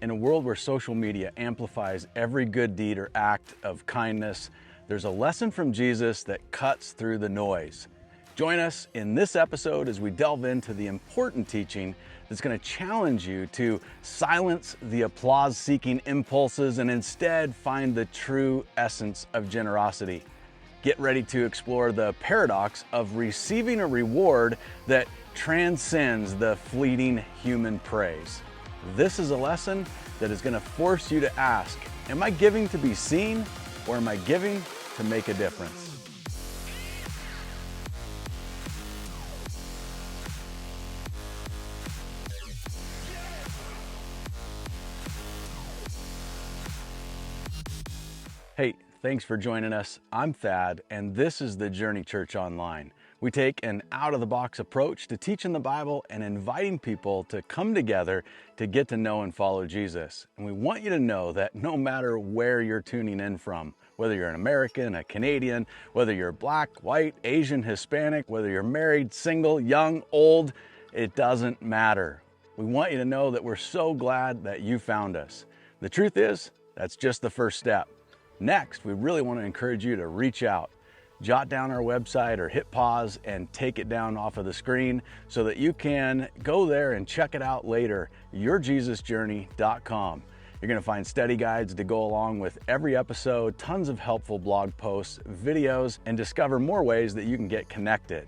In a world where social media amplifies every good deed or act of kindness, there's a lesson from Jesus that cuts through the noise. Join us in this episode as we delve into the important teaching that's going to challenge you to silence the applause-seeking impulses and instead find the true essence of generosity. Get ready to explore the paradox of receiving a reward that transcends the fleeting human praise. This is a lesson that is going to force you to ask, am I giving to be seen, or am I giving to make a difference? Hey, thanks for joining us. I'm Thad, and this is the Journey Church Online. We take an out-of-the-box approach to teaching the Bible and inviting people to come together to get to know and follow Jesus. And we want you to know that no matter where you're tuning in from, whether you're an American, a Canadian, whether you're black, white, Asian, Hispanic, whether you're married, single, young, old, it doesn't matter. We want you to know that we're so glad that you found us. The truth is, that's just the first step. Next, we really want to encourage you to reach out. Jot down our website or hit pause and take it down off of the screen so that you can go there and check it out later, YourJesusJourney.com. You're going to find study guides to go along with every episode, tons of helpful blog posts, videos, and discover more ways that you can get connected.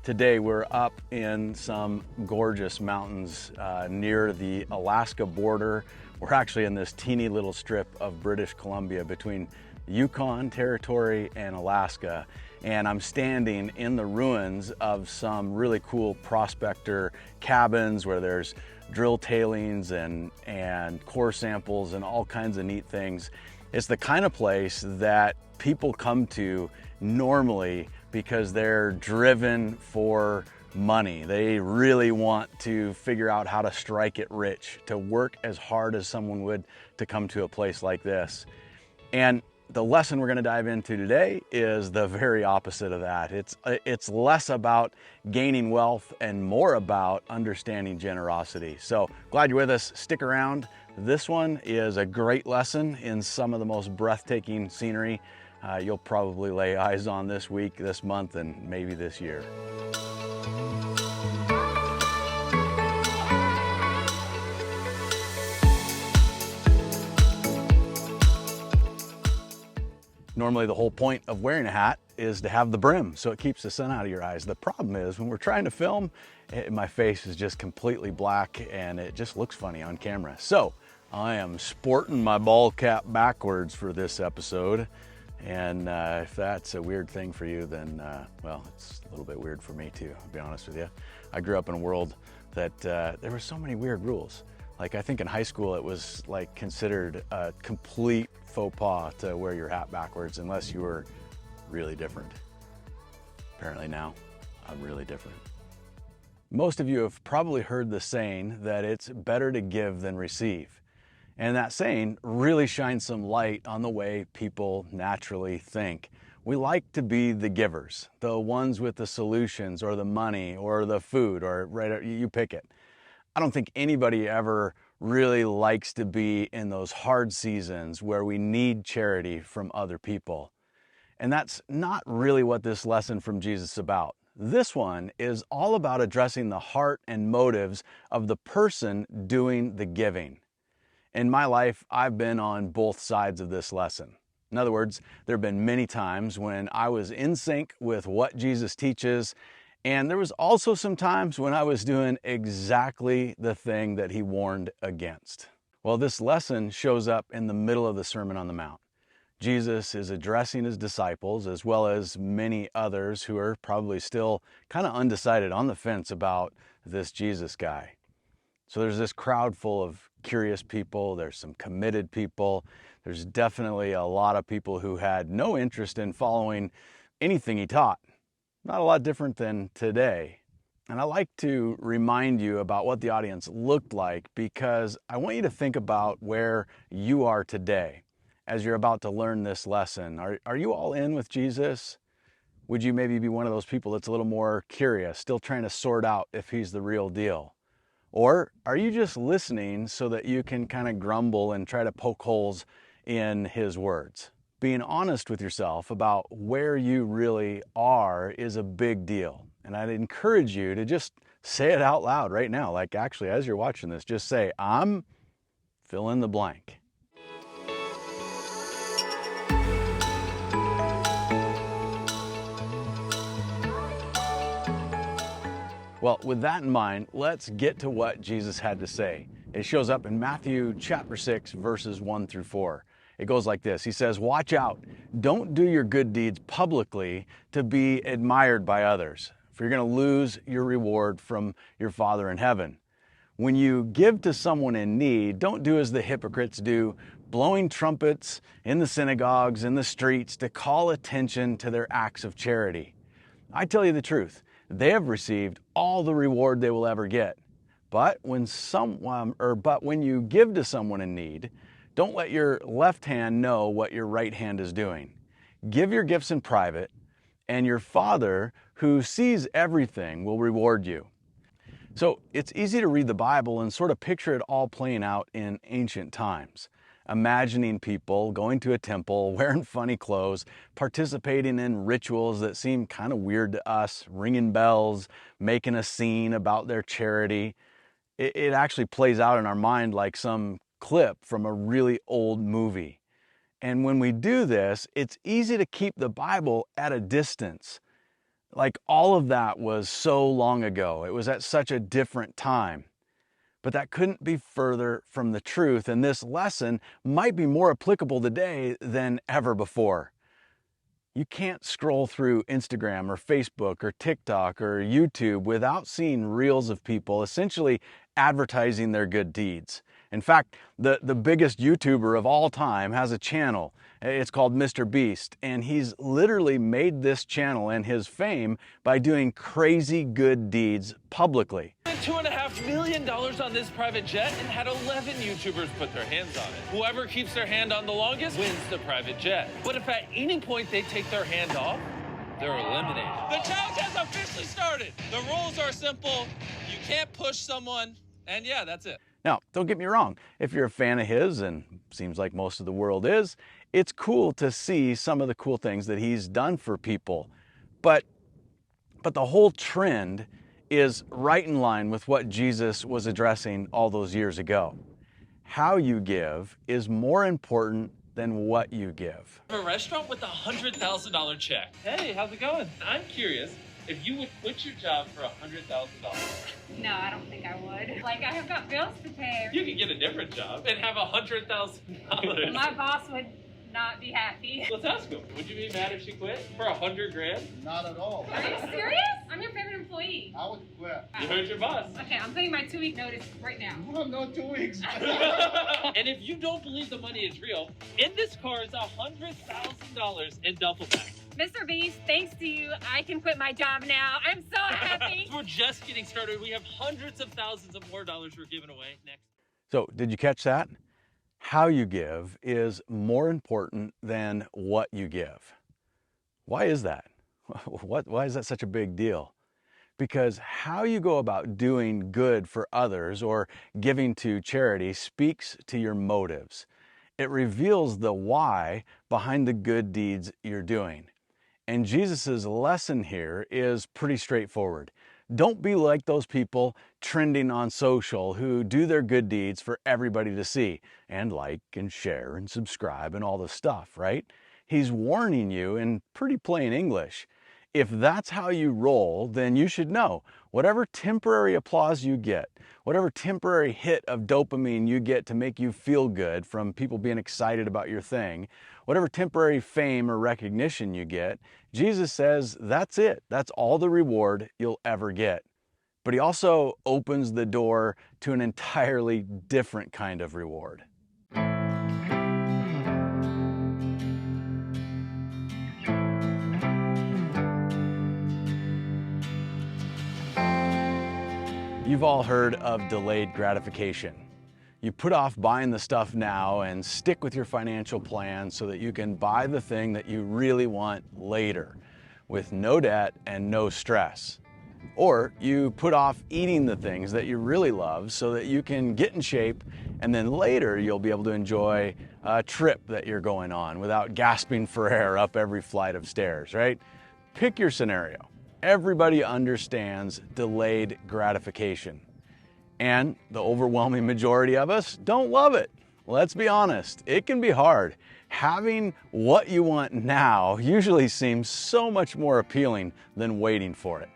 Today, we're up in some gorgeous mountains near the Alaska border. We're actually in this teeny little strip of British Columbia between Yukon Territory and Alaska, and I'm standing in the ruins of some really cool prospector cabins where there's drill tailings and core samples and all kinds of neat things. It's the kind of place that people come to normally because they're driven for money. They really want to figure out how to strike it rich, to work as hard as someone would to come to a place like this. And the lesson we're going to dive into today is the very opposite of that. It's less about gaining wealth and more about understanding generosity. So glad you're with us. Stick around. This one is a great lesson in some of the most breathtaking scenery you'll probably lay eyes on this week, this month, and maybe this year. Normally the whole point of wearing a hat is to have the brim so it keeps the sun out of your eyes. The problem is when we're trying to film, my face is just completely black and it just looks funny on camera. So I am sporting my ball cap backwards for this episode. And if that's a weird thing for you, then, well, it's a little bit weird for me too, to be honest with you. I grew up in a world that there were so many weird rules. Like I think in high school it was like considered a complete faux pas to wear your hat backwards unless you were really different. Apparently now I'm really different. Most of you have probably heard the saying that it's better to give than receive. And that saying really shines some light on the way people naturally think. We like to be the givers, the ones with the solutions or the money or the food or right, you pick it. I don't think anybody ever really likes to be in those hard seasons where we need charity from other people. And that's not really what this lesson from Jesus is about. This one is all about addressing the heart and motives of the person doing the giving. In my life, I've been on both sides of this lesson. In other words, there have been many times when I was in sync with what Jesus teaches, and there was also some times when I was doing exactly the thing that he warned against. Well, this lesson shows up in the middle of the Sermon on the Mount. Jesus is addressing his disciples as well as many others who are probably still kind of undecided on the fence about this Jesus guy. So there's this crowd full of curious people. There's some committed people. There's definitely a lot of people who had no interest in following anything he taught. Not a lot different than today. And I like to remind you about what the audience looked like because I want you to think about where you are today as you're about to learn this lesson. Are you all in with Jesus? Would you maybe be one of those people that's a little more curious, still trying to sort out if he's the real deal? Or are you just listening so that you can kind of grumble and try to poke holes in his words? Being honest with yourself about where you really are is a big deal. And I'd encourage you to just say it out loud right now. Like actually, as you're watching this, just say, I'm fill in the blank. Well, with that in mind, let's get to what Jesus had to say. It shows up in Matthew chapter 6, verses 1 through 4. It goes like this. He says, watch out. Don't do your good deeds publicly to be admired by others, for you're going to lose your reward from your Father in heaven. When you give to someone in need, don't do as the hypocrites do, blowing trumpets in the synagogues and the streets to call attention to their acts of charity. I tell you the truth, they have received all the reward they will ever get. But when you give to someone in need, don't let your left hand know what your right hand is doing. Give your gifts in private, and your Father, who sees everything, will reward you. So it's easy to read the Bible and sort of picture it all playing out in ancient times. Imagining people going to a temple, wearing funny clothes, participating in rituals that seem kind of weird to us, ringing bells, making a scene about their charity. It actually plays out in our mind like some clip from a really old movie. And when we do this, it's easy to keep the Bible at a distance. Like all of that was so long ago. It was at such a different time. But that couldn't be further from the truth, and this lesson might be more applicable today than ever before. You can't scroll through Instagram or Facebook or TikTok or YouTube without seeing reels of people essentially advertising their good deeds. In fact, the biggest YouTuber of all time has a channel. It's called Mr.Beast, and he's literally made this channel and his fame by doing crazy good deeds publicly. $2.5 million on this private jet and had 11 YouTubers put their hands on it. Whoever keeps their hand on the longest wins the private jet. But if at any point they take their hand off, they're eliminated. The challenge has officially started. The rules are simple. You can't push someone, and yeah, that's it. Now, don't get me wrong. If you're a fan of his, and seems like most of the world is, it's cool to see some of the cool things that he's done for people. But the whole trend is right in line with what Jesus was addressing all those years ago. How you give is more important than what you give. A restaurant with a $100,000 check. Hey, how's it going? I'm curious if you would quit your job for $100,000. No, I don't think I would. Like, I have got bills to pay. You could get a different job and have $100,000. My boss would not be happy. Let's ask him. Would you be mad if she quit for $100,000? Not at all. Are you serious? I'm your favorite employee. I would quit. You heard your boss. Okay, I'm putting my 2-week notice right now. Well, no 2 weeks. And if you don't believe the money is real, in this car is $100,000 in duffel bags. Mr. Beast, thanks to you, I can quit my job now. I'm so happy. We're just getting started. We have hundreds of thousands of more dollars we're giving away next. So, did you catch that? How you give is more important than what you give. Why is that? Why is that such a big deal? Because how you go about doing good for others or giving to charity speaks to your motives. It reveals the why behind the good deeds you're doing. And Jesus' lesson here is pretty straightforward. Don't be like those people trending on social who do their good deeds for everybody to see and like and share and subscribe and all this stuff, right? He's warning you in pretty plain English. If that's how you roll, then you should know whatever temporary applause you get, whatever temporary hit of dopamine you get to make you feel good from people being excited about your thing, whatever temporary fame or recognition you get, Jesus says that's it. That's all the reward you'll ever get. But he also opens the door to an entirely different kind of reward. You've all heard of delayed gratification. You put off buying the stuff now and stick with your financial plan so that you can buy the thing that you really want later with no debt and no stress. Or you put off eating the things that you really love so that you can get in shape, and then later you'll be able to enjoy a trip that you're going on without gasping for air up every flight of stairs, right? Pick your scenario. Everybody understands delayed gratification. And the overwhelming majority of us don't love it. Let's be honest, it can be hard. Having what you want now usually seems so much more appealing than waiting for it.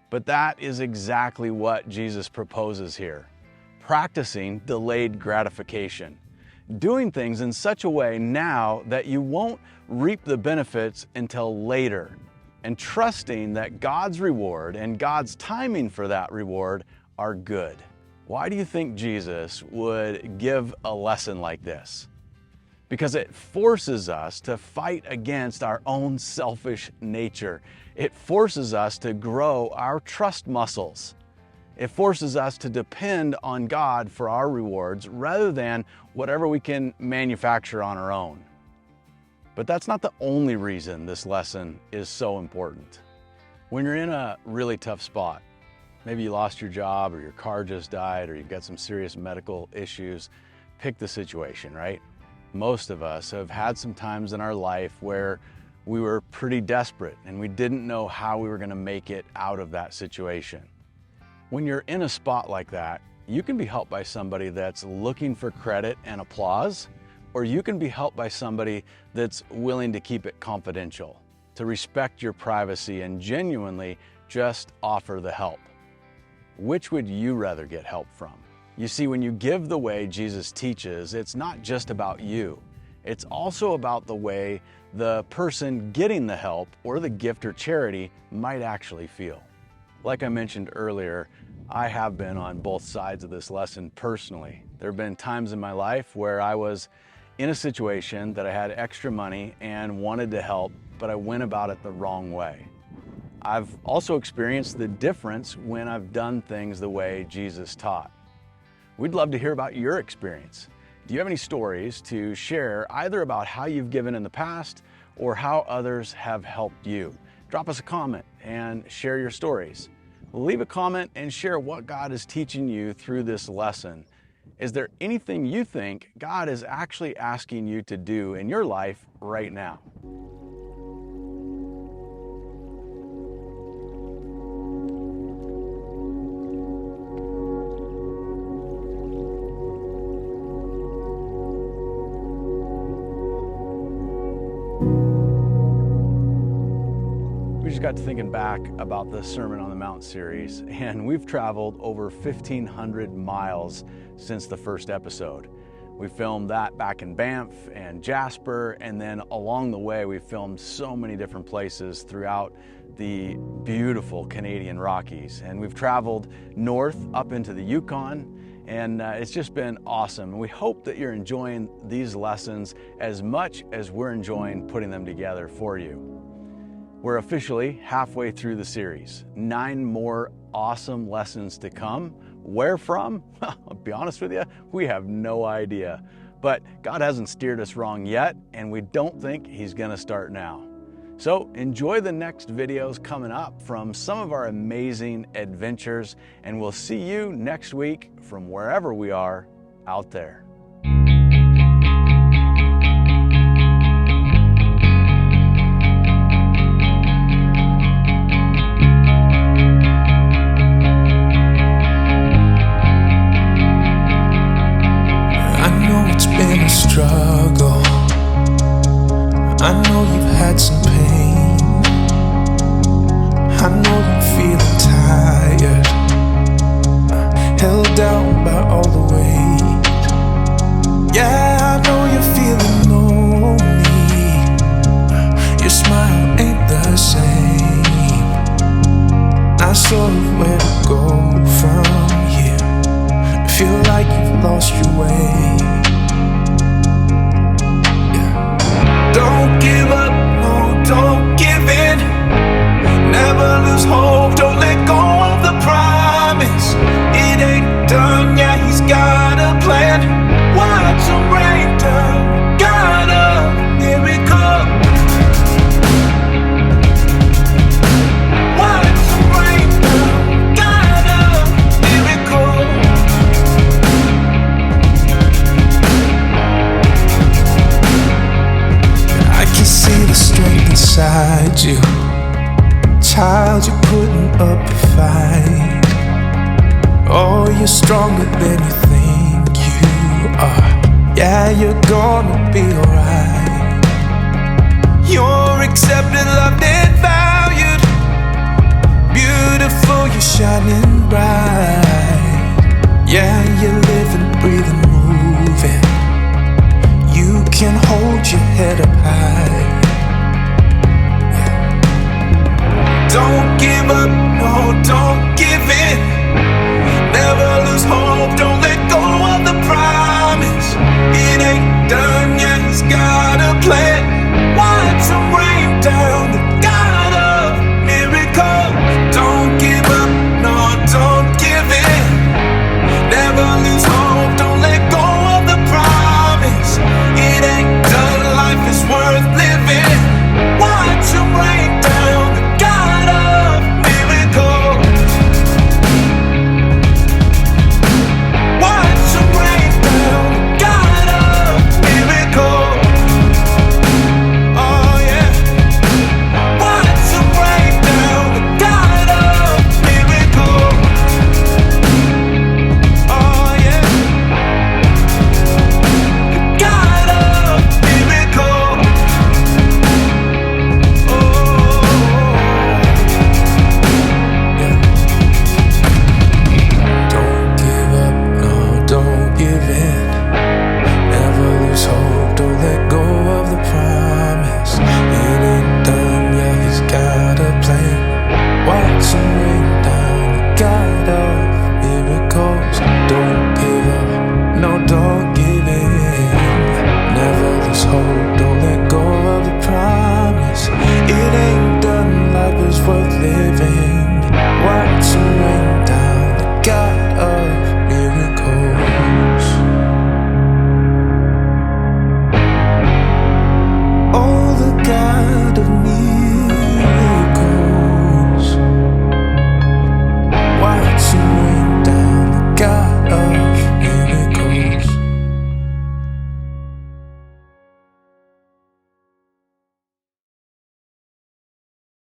But that is exactly what Jesus proposes here. Practicing delayed gratification. Doing things in such a way now that you won't reap the benefits until later. And trusting that God's reward and God's timing for that reward are good. Why do you think Jesus would give a lesson like this? Because it forces us to fight against our own selfish nature. It forces us to grow our trust muscles. It forces us to depend on God for our rewards rather than whatever we can manufacture on our own. But that's not the only reason this lesson is so important. When you're in a really tough spot, maybe you lost your job or your car just died or you've got some serious medical issues, pick the situation, right? Most of us have had some times in our life where we were pretty desperate and we didn't know how we were going to make it out of that situation. When you're in a spot like that, you can be helped by somebody that's looking for credit and applause, or you can be helped by somebody that's willing to keep it confidential, to respect your privacy and genuinely just offer the help. Which would you rather get help from? You see, when you give the way Jesus teaches, it's not just about you. It's also about the way the person getting the help or the gift or charity might actually feel. Like I mentioned earlier, I have been on both sides of this lesson personally. There have been times in my life where I was in a situation that I had extra money and wanted to help, but I went about it the wrong way. I've also experienced the difference when I've done things the way Jesus taught. We'd love to hear about your experience. Do you have any stories to share either about how you've given in the past or how others have helped you? Drop us a comment and share your stories. Leave a comment and share what God is teaching you through this lesson. Is there anything you think God is actually asking you to do in your life right now? We just got to thinking back about the Sermon on the Mount series, and we've traveled over 1,500 miles since the first episode. We filmed that back in Banff and Jasper, and then along the way we filmed so many different places throughout the beautiful Canadian Rockies. And we've traveled north up into the Yukon, and it's just been awesome. And we hope that you're enjoying these lessons as much as we're enjoying putting them together for you. We're officially halfway through the series. 9 more awesome lessons to come. Where from? I'll be honest with you, we have no idea. But God hasn't steered us wrong yet, and we don't think He's gonna start now. So enjoy the next videos coming up from some of our amazing adventures, and we'll see you next week from wherever we are out there. Been a struggle. I know you've had some pain. I know you're feeling tired, held down by all the weight. Yeah, I know you're feeling lonely. Your smile ain't the same. Not sure where to go from here. Feel like you've lost your way. Don't give up, no, don't fight. Oh, you're stronger than you think you are. Yeah, you're gonna be alright. You're accepted, loved and valued. Beautiful, you're shining bright. Yeah, you're living, breathing, moving. You can hold your head up